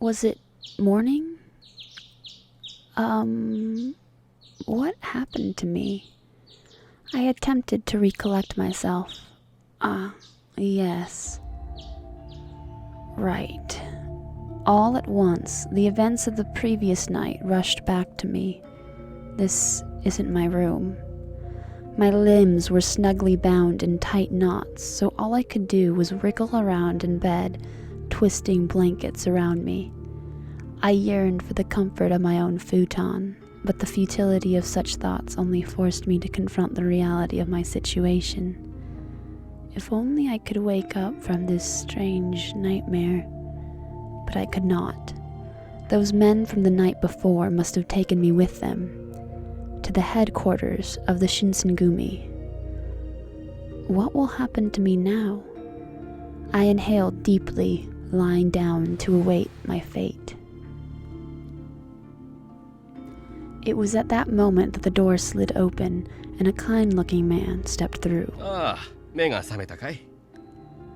Was it morning? What happened to me? I attempted to recollect myself. Yes. Right. All at once, the events of the previous night rushed back to me. This isn't my room. My limbs were snugly bound in tight knots, so all I could do was wriggle around in bed, twisting blankets around me. I yearned for the comfort of my own futon, but the futility of such thoughts only forced me to confront the reality of my situation. If only I could wake up from this strange nightmare. But I could not. Those men from the night before must have taken me with them, to the headquarters of the Shinsengumi. What will happen to me now? I inhaled deeply, lying down to await my fate. It was at that moment that the door slid open, and a kind-looking man stepped through. Ah, 目が覚めたかい?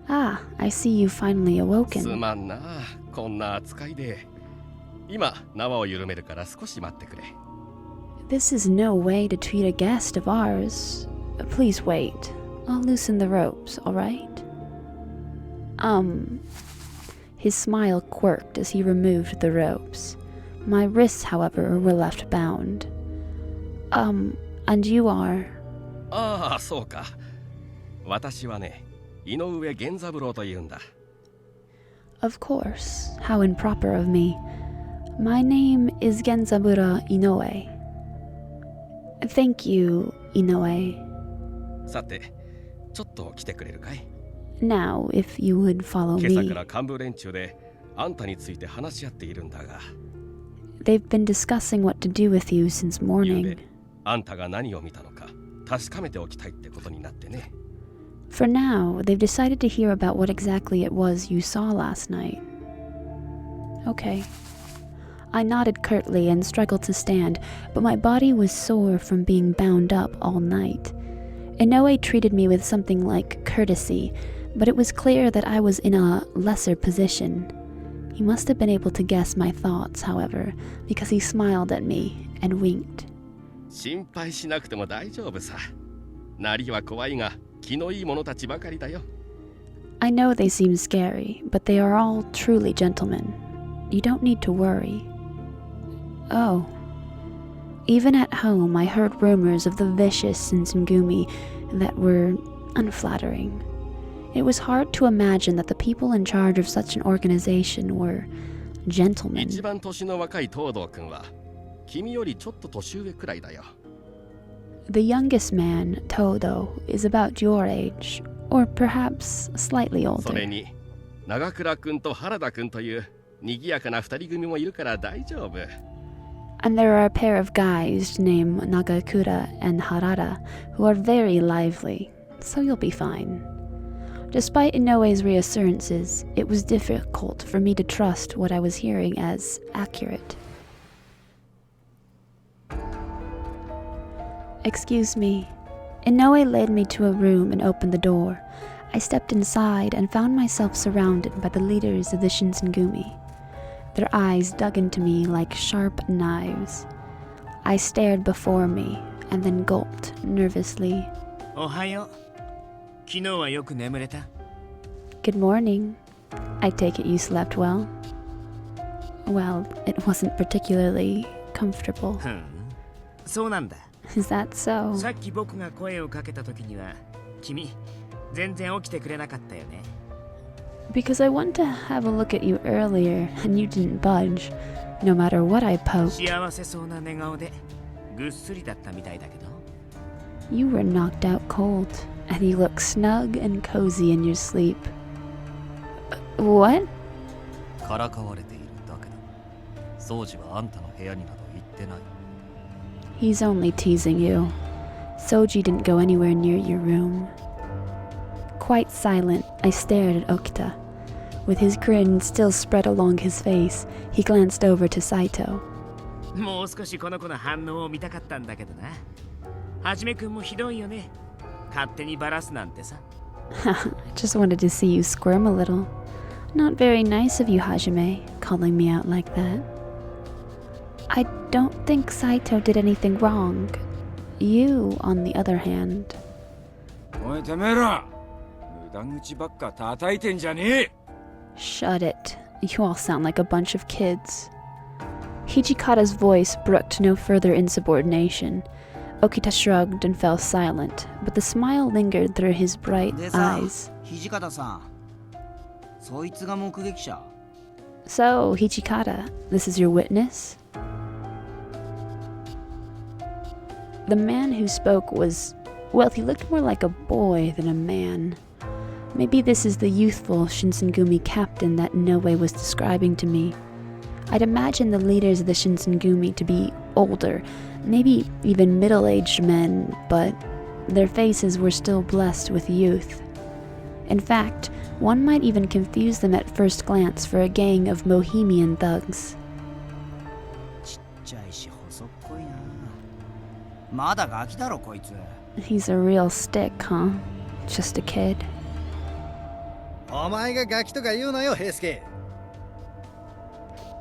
Ah, I see you finally awoken. すまんな、こんな扱いで。今、縄を緩めるから少し待ってくれ。This is no way to treat a guest of ours. Please wait. I'll loosen the ropes, all right? His smile quirked as he removed the ropes. My wrists, however, were left bound. And you are? ああ、そうか。私はね、井上源三郎というんだ。Of course. How improper of me. My name is Genzaburo Inoue. Thank you, Inoue. さて、ちょっと来てくれるかい? Now, if you would follow 今朝 me. から幹部連中であんたについて話し合っているんだが。They've been discussing what to do with you since ゆう morning. べ、あんたが何を見たのか確かめておきたいってことになってね。For now, they've decided to hear about what exactly it was you saw last night. Okay. I nodded curtly and struggled to stand, but my body was sore from being bound up all night. Inoue treated me with something like courtesy, but it was clear that I was in a lesser position. He must have been able to guess my thoughts, however, because he smiled at me and winked. 心配しなくても大丈夫さ。なりは怖いが気のいい者たちばかりだよ。 I know they seem scary, but they are all truly gentlemen. You don't need to worry. Oh. Even at home, I heard rumors of the vicious Shinsengumi that were unflattering. It was hard to imagine that the people in charge of such an organization were gentlemen. 一番年の若い東堂君は君よりちょっと年上くらいだよ。 The youngest man, Todo, is about your age, or perhaps slightly それ older. に長倉君と原田君という賑やかな二人組もいるから大丈夫。 And there are a pair of guys named Nagakura and Harada who are very lively, so you'll be fine. Despite Inoue's reassurances, it was difficult for me to trust what I was hearing as accurate. Excuse me. Inoue led me to a room and opened the door. I stepped inside and found myself surrounded by the leaders of the Shinsengumi. Their eyes dug into me like sharp knives. I stared before me and then gulped nervously. おはよう。昨日はよく眠れた？ Good morning. I take it you slept well? Well, it wasn't particularly comfortable. ふん。そうなんだ。 Is that so? さっき僕が声をかけた時には、君、全然起きてくれなかったよね。 Because I went to have a look at you earlier and you didn't budge, no matter what I poked. 幸せそうな寝顔で、ぐっすりだったみたいだけど。 You were knocked out cold, and you look snug and cozy in your sleep. What? からかわれているだけだ。掃除はあんたの部屋になど行ってない。 He's only teasing you. Soji didn't go anywhere near your room. Quite silent, I stared at Okita. With his grin still spread along his face, he glanced over to Saito. もう少しこの子の反応を見たかったんだけどな。はじめくんもひどいよね。勝手にバラすなんてさ。 I just wanted to see you squirm a little. Not very nice of you, Hajime, calling me out like that. I don't think Saito did anything wrong. You, on the other hand. おいてめえら、無駄口ばっか叩いてんじゃねえ。 Shut it. You all sound like a bunch of kids. Hijikata's voice brooked no further insubordination. Okita shrugged and fell silent, but the smile lingered through his bright でさ、 eyes. 土方さん、そいつが目撃者。 So, Hijikata, this is your witness? The man who spoke was, well, he looked more like a boy than a man. Maybe this is the youthful Shinsengumi captain that Inoue was describing to me. I'd imagine the leaders of the Shinsengumi to be older, maybe even middle-aged men, but their faces were still blessed with youth. In fact, one might even confuse them at first glance for a gang of Bohemian thugs. ちっちゃいし細っこいな。まだガキだろこいつ。 He's a real stick, huh? Just a kid. お前がガキとか言うなよ、平介。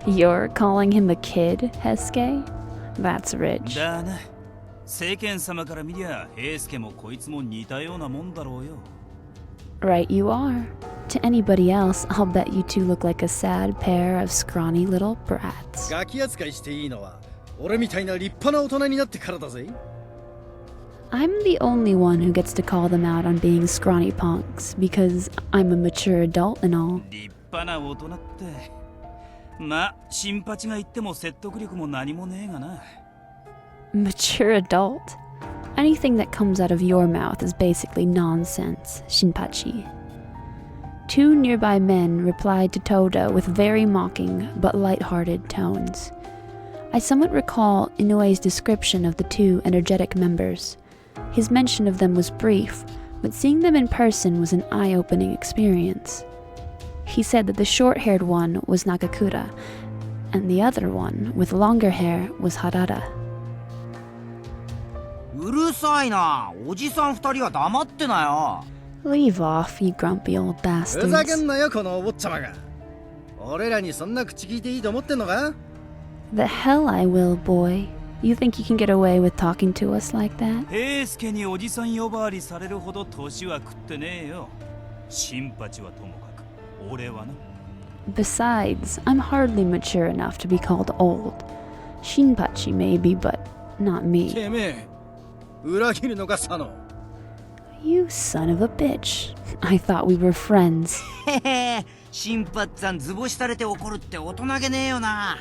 You're calling him a kid, Hesuke? That's rich. だな。世間様から見りゃ、平介もこいつも似たようなもんだろうよ。 Right you are. To anybody else, I'll bet you two look like a sad pair of scrawny little brats. ガキ扱いしていいのは、俺みたいな立派な大人になってからだぜ。 I'm the only one who gets to call them out on being scrawny punks, because I'm a mature adult and all. 立派な大人って。まあ、新八が言っても説得力も何もねえがな。 Mature adult? Anything that comes out of your mouth is basically nonsense, Shinpachi. Two nearby men replied to Todo with very mocking but light-hearted tones. I somewhat recall Inoue's description of the two energetic members. His mention of them was brief, but seeing them in person was an eye-opening experience. He said that the short-haired one was Nagakura, and the other one, with longer hair, was Harada. うるさいな。おじさん二人は黙ってなよ。 Leave off, you grumpy old ふざけ bastards. んなよ、このお坊ちゃまが。俺らにそんな口聞いていいと思ってんのか？ The hell I will, boy. You think you can get away with talking to us like that? 平助におじさん呼ばわりされるほど年は食ってねえよ。シンパチはともかく、俺はな。Besides, I'm hardly mature enough to be called old. Shinpachi maybe, but not me. てめえ、裏切るのか佐野。You son of a bitch. I thought we were friends. へへ、シンパッツァン図星されて怒るって大人げねえよな。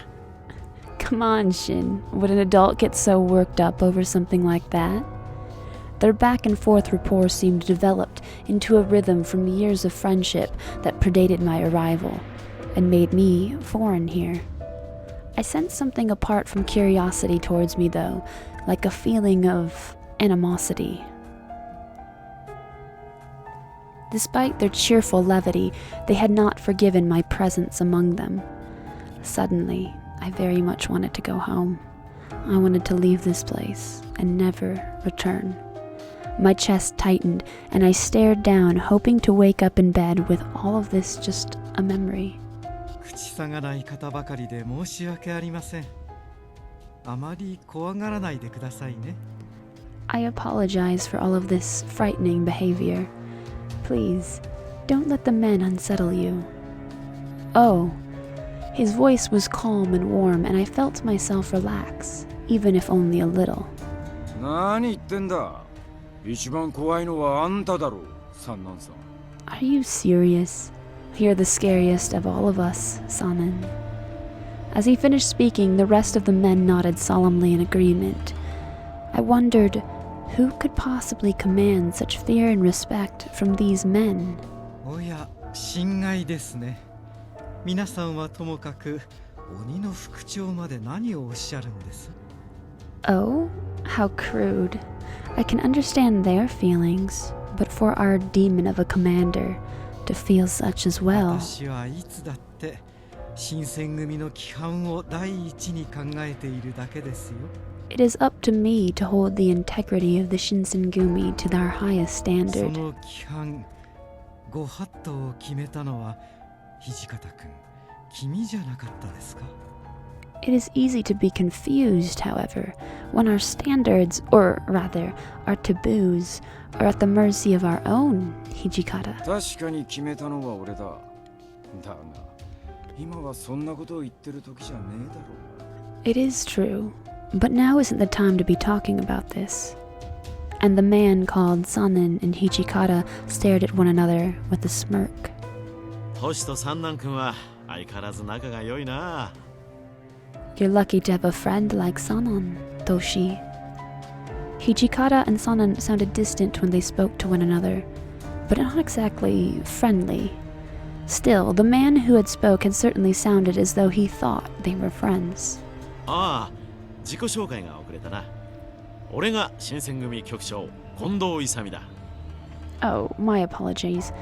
Come on, Shin. Would an adult get so worked up over something like that? Their back and forth rapport seemed developed into a rhythm from years of friendship that predated my arrival, and made me foreign here. I sensed something apart from curiosity towards me, though, like a feeling of animosity. Despite their cheerful levity, they had not forgiven my presence among them. Suddenly, I very much wanted to go home. I wanted to leave this place and never return. My chest tightened, and I stared down, hoping to wake up in bed with all of this just a memory. 口さがない方ばかりで申し訳ありません。あまり怖がらないでくださいね。I apologize for all of this frightening behavior. Please, don't let the men unsettle you. Oh, his voice was calm and warm, and I felt myself relax, even if only a little. 何言ってんだ。一番怖いのはあんただろう、三男さん。Are you serious? You're the scariest of all of us, Sanan. As he finished speaking, the rest of the men nodded solemnly in agreement. I wondered, who could possibly command such fear and respect from these men? おや、心外ですね。皆さんはともかく鬼の副長まで何をおっしゃるんです？ Oh, how crude. I can understand their feelings, but for our demon of a commander to feel such as well. 私はいつだって新選組の規範を第一に考えているだけですよ。It is up to me to hold the integrity of the Shinsengumi to their highest そ standard. の規範、ご法度を決めたのは土方君、君じゃなかったですか？ It is easy to be confused, however, when our standards, or rather, our taboos, are at the mercy of our own Hijikata. 確かに決めたのは俺だ。だが、今はそんなことを言ってる時じゃねえだろう。It is true, but now isn't the time to be talking about this. And the man called Sanin and Hijikata stared at one another with a smirk. トシと三男君は相変わらず仲が良いな。You're lucky to have a friend like Sanan, Toshi. Hijikata and Sanan sounded distant when they spoke to one another, but not exactly friendly. Still, the man who had spoke had certainly sounded as though he thought they were friends. ああ、自己紹介が遅れたな。俺が新選組局長、近藤勇だ。Oh, my apologies.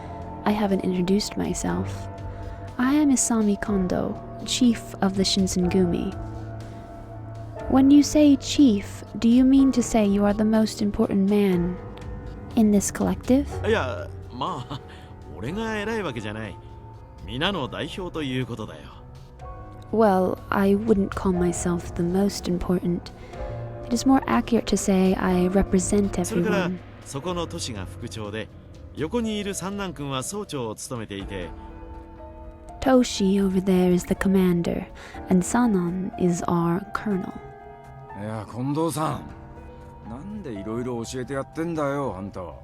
I haven't introduced myself. I am Isami Kondo, chief of the Shinsengumi. When you say chief, do you mean to say you are the most important man in this collective? いや、まあ、俺が偉いわけじゃない。皆の代表ということだよ。Well, I wouldn't call myself the most important. It is more accurate to say I represent それから everyone. そこの都市が副長で、横にいる三男君は総長を務めていて、Toshi over there is the commander, and Sanan is our colonel. いや、近藤さん。なんでいろいろ教えてやってんだよ、あんたは。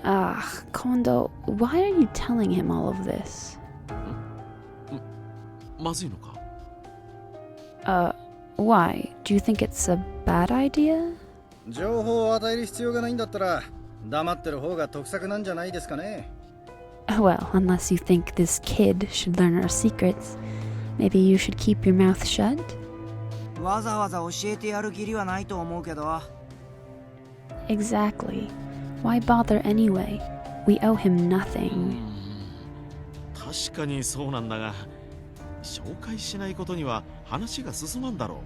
Ah, Kondo, why are you telling him all of this? まずいのか？ Why? Do you think it's a bad idea? 情報を与える必要がないんだったら黙ってる方が得策なんじゃないですかね。Well, unless you think this kid should learn our secrets, maybe you should keep your mouth shut? わざわざ教えてやる義理はないと思うけど。 Exactly. Why bother anyway? We owe him nothing. 確かにそうなんだが、紹介しないことには話が進まんだろ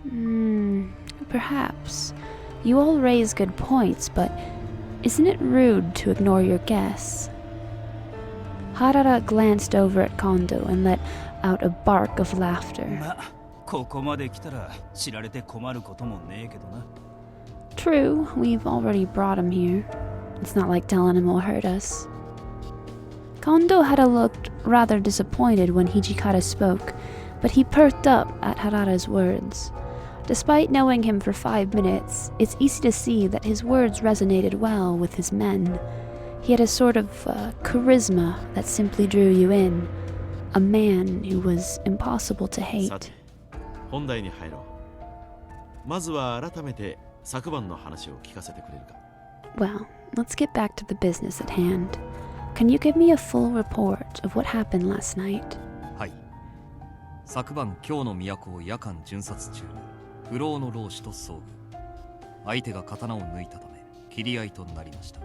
う。Perhaps. You all raise good points, but isn't it rude to ignore your guests? Harada glanced over at Kondo and let out a bark of laughter. ま、ここまで来たら知られて困ることもねえけどな。 True, we've already brought him here. It's not like telling him will hurt us. Kondo had looked rather disappointed when Hijikata spoke, but he perked up at Harada's words. Despite knowing him for 5 minutes, it's easy to see that his words resonated well with his men. He had a sort of charisma that simply drew you in. A man who was impossible to さ hate. て本題に入ろう。まずは改めて昨晩の話を聞かせてくれるか。 Well, let's get back to the business at hand. Can you give me a full report of what happened last night? はい。昨晩京の都を夜間巡察中に不老の老師と遭遇。相手が刀を抜いたため切り合いとなりました。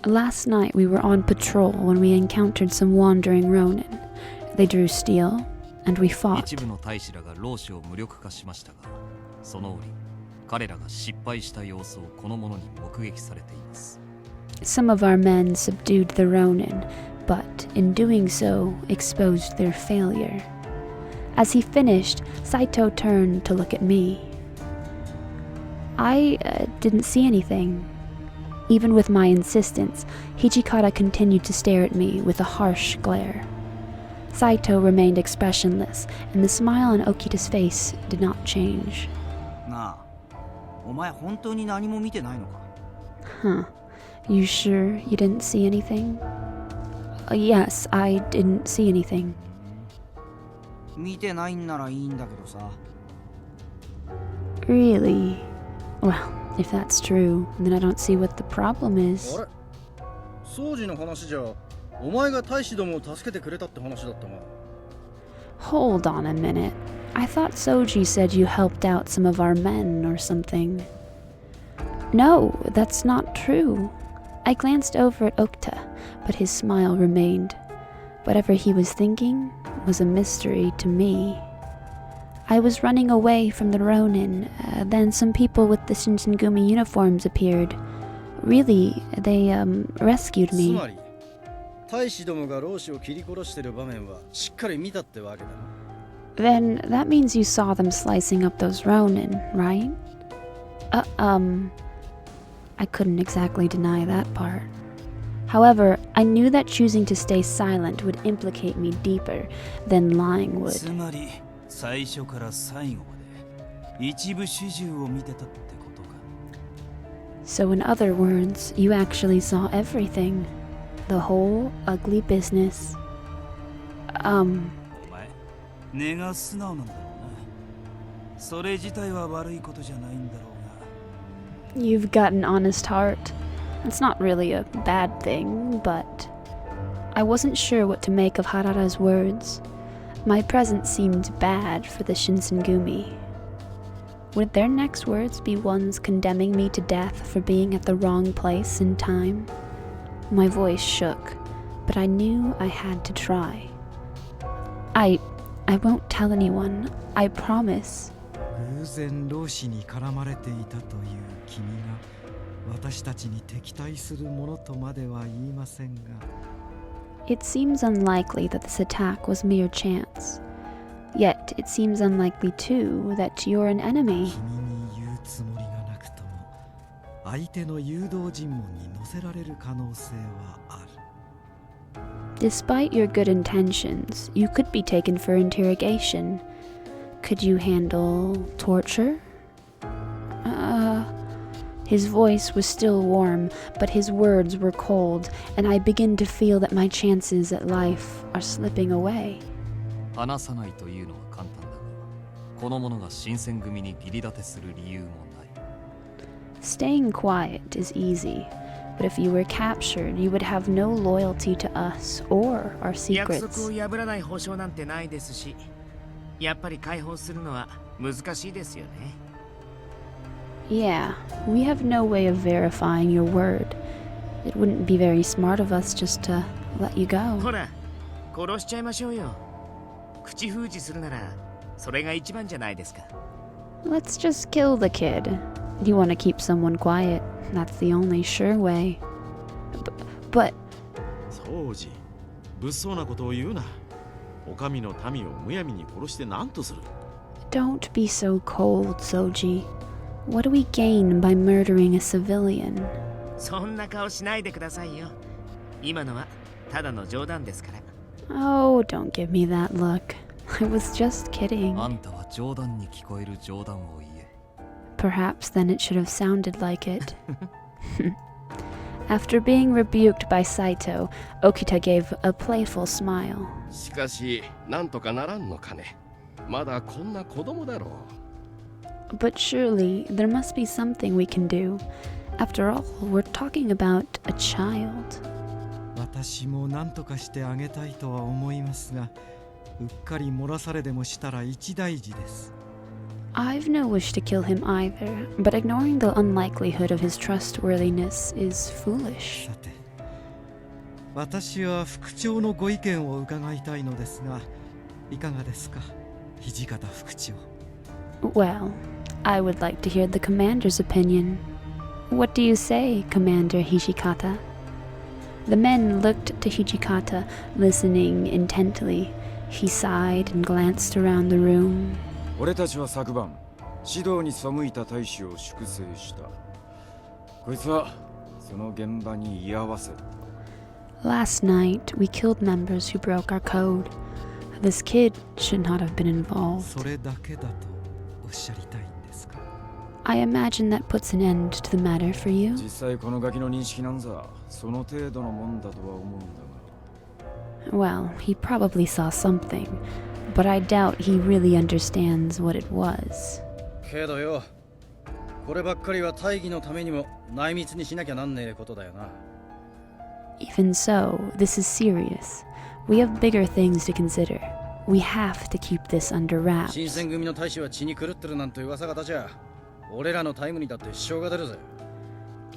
Last night we were on patrol when we encountered some wandering Ronin. They drew steel, and we fought. 一部の大使らが老師を無力化しましたが、その折彼らが失敗した様子をこの者に目撃されています。 Some of our men subdued the Ronin, but in doing so exposed their failure. As he finished, Saito turned to look at me. I didn't see anything. Even with my insistence, Hijikata continued to stare at me with a harsh glare. Saito remained expressionless, and the smile on Okita's face did not change. なあ、お前本当に何も見てないのか？ Huh. You sure you didn't see anything? Yes, I didn't see anything. 見てないんならいいんだけどさ。 Really? Well, if that's true, then I don't see what the problem is. あれ、掃除の話じゃお前が大使どもを助けてくれたって話だったが。 Hold on a minute. I thought Soji said you helped out some of our men or something. No, that's not true. I glanced over at Okta, but his smile remained. Whatever he was thinking was a mystery to me. I was running away from the Ronin, then some people with the Shinsengumi uniforms appeared. Really, they rescued つ me. まり大使どもが老師を切り殺してる場面はしっかり見たってわけだな。 Then that means you saw them slicing up those Ronin, right? I couldn't exactly deny that part. However, I knew that choosing to stay silent would implicate me deeper than lying つ would. まり最初から最後まで一部始終を見てたってことか。 So in other words, you actually saw everything. The whole ugly business. お前、根が素直なんだろうな。それ自体は悪いことじゃないんだろうが。 You've got an honest heart. It's not really a bad thing, but I wasn't sure what to make of Harada's words. My presence seemed bad for the Shinsengumi. Would their next words be ones condemning me to death for being at the wrong place and time? My voice shook, but I knew I had to try. I won't tell anyone, I promise. 偶然老子に絡まれていたという君が私たちに敵対するものとまでは言いませんが。 It seems unlikely that this attack was mere chance. Yet it seems unlikely too that you're an enemy. 君に言うつもりがなくとも相手の誘導尋問に乗せられる可能性はある。 Despite your good intentions, you could be taken for interrogation. Could you handle torture? His voice was still warm, but his words were cold, and I begin to feel that my chances at life are slipping away. 話さないというのは簡単だが、この者が新選組に義理立てする理由もない。 Staying quiet is easy, but if you were captured, you would have no loyalty to us or our 約束 secrets. を破らない保証なんてないですし、やっぱり解放するのは難しいですよね。 Yeah, we have no way of verifying your word. It wouldn't be very smart of us just to let you ほ go. ら、殺しちゃいましょうよ。口封じするなら、それが一番じゃないですか。 Let's just kill the kid. You want to keep someone quiet. That's the only sure way. But そうじ、物騒なことを言うな。お上の民をむやみに殺して何とする。Don't be so cold, Soji. What do we gain by murdering a civilian? そんな顔しないでくださいよ。今のはただの冗談ですから。Oh, don't give me that look. I was just kidding. あんたは冗談に聞こえる冗談を言え。 Perhaps then it should have sounded like it. After being rebuked by Saito, Okita gave a playful smile. しかしなんとかならんのかね。まだこんな子供だろう。 But surely there must be something we can do. After all, we're talking about a child. 私も何とかしてあげたいとは思いますが、うっかり漏らされでもしたら一大事です。 I've no wish to kill him either, but ignoring the unlikelihood of his trustworthiness is foolish. さて、私は副長のご意見を伺いたいのですが、いかがですか、土方副長。 Well, I would like to hear the commander's opinion. What do you say, Commander Hijikata? The men looked to Hijikata, listening intently. He sighed and glanced around the room. 俺たちは昨晩指導に背いた大使を粛清した。こいつはその現場に居合わせた。 Last night, we killed members who broke our code. This kid should not have been involved. それだけだとおっしゃりたいんですか。 I imagine that puts an end to the matter for you. 実際このガキの認識なんざその程度のもんだとは思うんだが。 Well, he probably saw something, but I doubt he really understands what it was. けどよ、こればっかりは大義のためにも内密にしなきゃなんねえことだよな。 Even so, this is serious. We have bigger things to consider. We have to keep this under wraps. 新選組の大使は血に狂ってるなんて噂が立ちゃ、俺らのタイムにだって支障が出るぜ。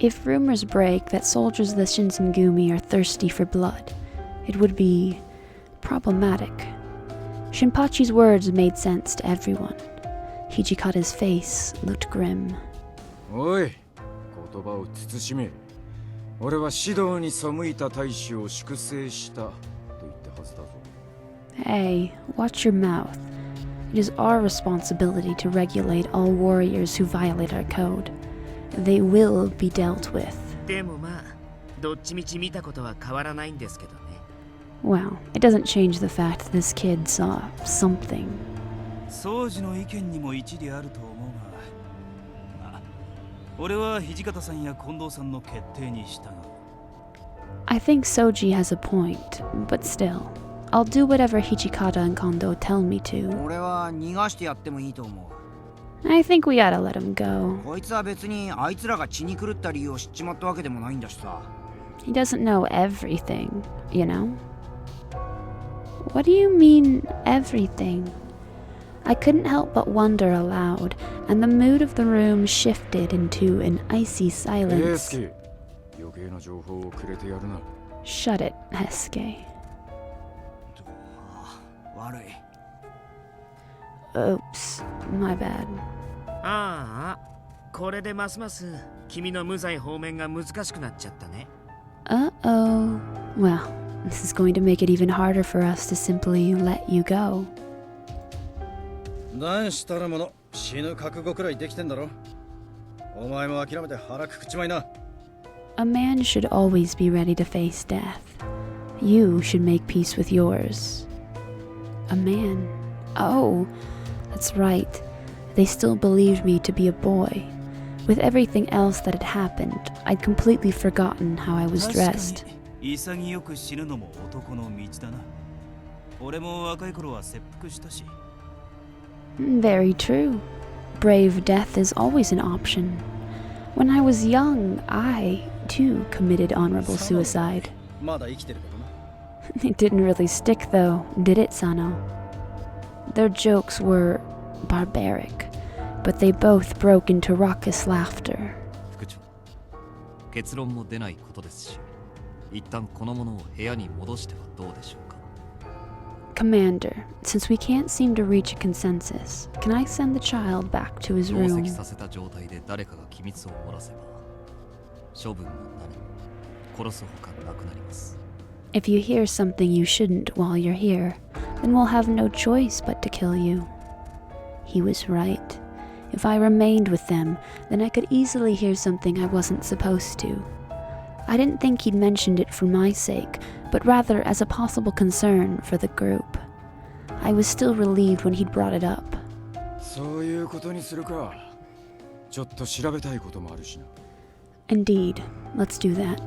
If rumors break that soldiers of the Shinsengumi are thirsty for blood, it would be problematic. Shinpachi's words made sense to everyone. Hijikata's face looked grim. おい、言葉を慎め。俺は指導に背いた大使を粛清したと言ったはずだぞ。 Hey, watch your mouth. It is our responsibility to regulate all warriors who violate our code. They will be dealt with. でもまあ、どっちみち見たことは変わらないんですけどね。 Well, it doesn't change the fact that this kid saw something. 掃除の意見にも一理あると思うが、まあ、俺は土方さんや近藤さんの決定に従う。 I think Soji has a point, but still, I'll do whatever Hijikata and Kondo tell me to. 俺は逃がしてやってもいいと思う。 I think we ought to let him go. こいつは別にあいつらが血に狂った理由を知っちまったわけでもないんだしさ。 He doesn't know everything, you know? What do you mean, everything? I couldn't help but wonder aloud, and the mood of the room shifted into an icy silence. 余計な情報をくれてやるな。 Shut it, Hesuke. 悪い。 Oops, my bad. ああ、これでますます君の無罪放免が難しくなっちゃったね。 Uh-oh. Well, this is going to make it even harder for us to simply let you go. 男子たるもの死ぬ覚悟くらいできてんだろ。お前も諦めて腹くくっちまいな。 A man should always be ready to face death. You should make peace with yours. A man. Oh, that's right. They still believed me to be a boy. With everything else that had happened, I'd completely forgotten how I was dressed. 確かに潔く死ぬのも男の道だな。俺も若い頃は切腹したし。 Very true. Brave death is always an option. When I was young, I, too, committed honorable suicide. まだ生きてるけどな。 It didn't really stick, though, did it, Sano? Their jokes were barbaric, but they both broke into raucous laughter. 副長、結論も出ないことですし、一旦この者を部屋に戻してはどうでしょうか。 Commander, since we can't seem to reach a consensus, can I send the child back to his 同 room? 席させた状態で誰かが機密を漏らせば、処分も何も殺すほかなくなります。 If you hear something you shouldn't while you're here, then we'll have no choice but to kill you. He was right. If I remained with them, then I could easily hear something I wasn't supposed to. I didn't think he'd mentioned it for my sake, but rather as a possible concern for the group. I was still relieved when he'd brought it up. そういうことにするか。ちょっと調べたいこともあるしな。Indeed, let's do that.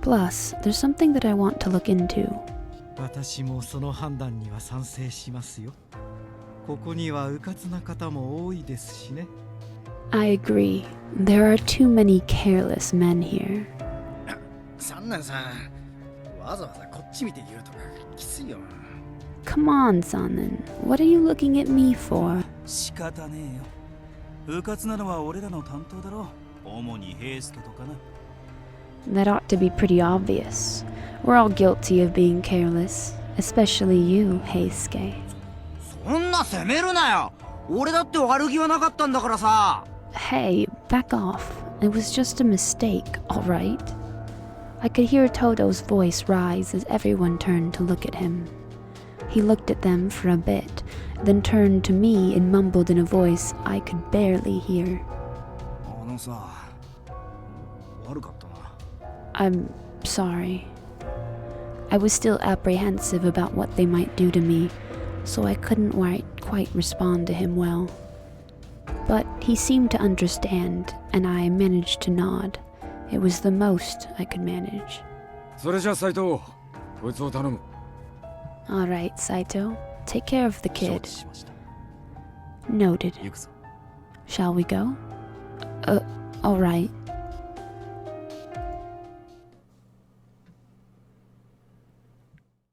Plus, there's something that I want to look into. 私もその判断には賛成しますよ。ここには迂闊な方も多いですしね。I agree. There are too many careless men here. 三男さん、わざわざこっち見て言うとかきついよ。Come on, Sanan. What are you looking at me for? 仕方ねえよ。迂闊なのは俺らの担当だろ。主に平助とかな。That ought to be pretty obvious. We're all guilty of being careless, especially you, Heisuke. そんな責めるなよ。俺だって悪気はなかったんだからさ。Hey, back off. It was just a mistake, all right? I could hear Todo's voice rise as everyone turned to look at him. He looked at them for a bit, then turned to me and mumbled in a voice I could barely hear. あのさ、悪かったな。I'm sorry. I was still apprehensive about what they might do to me, so I couldn't quite respond to him well. But he seemed to understand, and I managed to nod. It was the most I could manage. それじゃ斎藤、こいつを頼む。All right, Saito. Take care of the 承 kid. 知しました。 Noted. 行くぞ。 Shall we go? All right.